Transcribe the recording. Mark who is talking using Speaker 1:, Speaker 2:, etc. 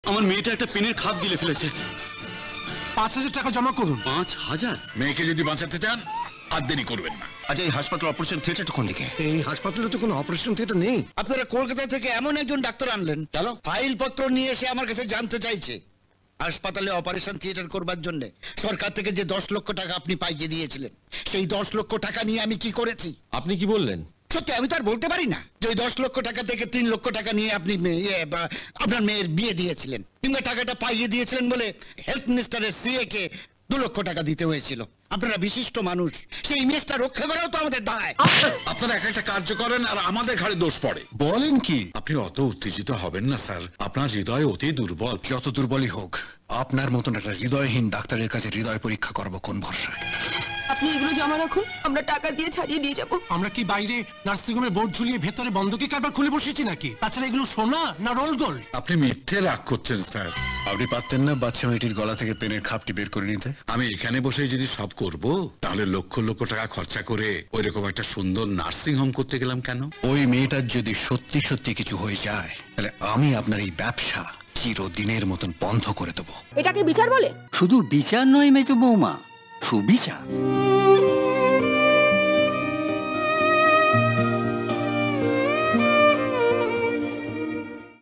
Speaker 1: আমার মেয়েটা একটা পেনের খাপ গিলে ফেলেছে।
Speaker 2: 5,000 টাকা জমা করুন।
Speaker 1: 5,000?
Speaker 3: মেয়েকে যদি বাঁচাতে চান আর দেরি করবেন না।
Speaker 4: আচ্ছা, এই হাসপাতাল অপারেশন থিয়েটারটা কোন দিকে?
Speaker 2: এই হাসপাতালে তো কোনো অপারেশন থিয়েটার নেই।
Speaker 5: আপনারা কলকাতা থেকে এমন একজন ডাক্তার আনলেন,
Speaker 4: চলো।
Speaker 5: ফাইল পত্র নিয়ে এসে আমার কাছে জানতে চাইছে হাসপাতালে অপারেশন থিয়েটার করবার জন্য সরকার থেকে যে 10 লক্ষ টাকা আপনি পাইয়ে দিয়েছিলেন, সেই 10 লক্ষ টাকা নিয়ে আমি কি করেছি।
Speaker 4: আপনি কি বললেন?
Speaker 5: সত্যি আমি তো আর বলতে পারি না যে ওই 10 লক্ষ টাকা থেকে 3 লক্ষ টাকা নিয়ে আপনি আপনার মেয়ের বিয়ে দিয়েছিলেন, কিংবা টাকাটা পাইয়ে দিয়েছিলেন বলে হেলথ মিনিস্টারের সিএ কে 2 লক্ষ টাকা দিতে হয়েছিল। আপনারা বিশিষ্ট মানুষ, সেই ইমেজটা রক্ষা করাও তো আমাদের দায়।
Speaker 3: আপনারা এক একটা কার্য করেন আর আমাদের ঘাড়ে দোষ পড়ে।
Speaker 2: বলেন কি?
Speaker 3: আপনি অত উত্তেজিত হবেন না স্যার, আপনার হৃদয় অতি দুর্বল।
Speaker 2: যত দুর্বলই হোক, আপনার মতন একটা হৃদয়হীন ডাক্তারের কাছে হৃদয় পরীক্ষা করব কোন ভরসায়?
Speaker 6: আপনি এগুলো জমা রাখুন, আমরা টাকা দিয়ে ছাড়িয়ে নিয়ে যাব।
Speaker 2: আমরা কি বাইরে নার্সিংহোমে বোর্ড ঝুলিয়ে ভেতরে বন্ধকি কারবার খুলে বসেছি নাকি? তাছাড়া এগুলো সোনা না রোল গোল্ড?
Speaker 3: আপনি মিথ্যে রাগ করছেন স্যার।
Speaker 2: আপনি পারতেন না বাচ্চা মেয়েটির গলা থেকে পেনের খাপটি বের করে নিতে?
Speaker 3: আমি এখানে বসে যদি সব করব, তাহলে লক্ষ লক্ষ টাকা খরচা করে ওইরকম একটা সুন্দর নার্সিং হোম করতে গেলাম কেন?
Speaker 2: ওই মেয়েটার যদি সত্যি সত্যি কিছু হয়ে যায়, তাহলে আমি আপনার এই ব্যবসা চিরদিনের মতন বন্ধ করে দেবো।
Speaker 6: এটাকে বিচার বলে?
Speaker 7: শুধু বিচার নয় মেজো বৌমা, সুবিচার।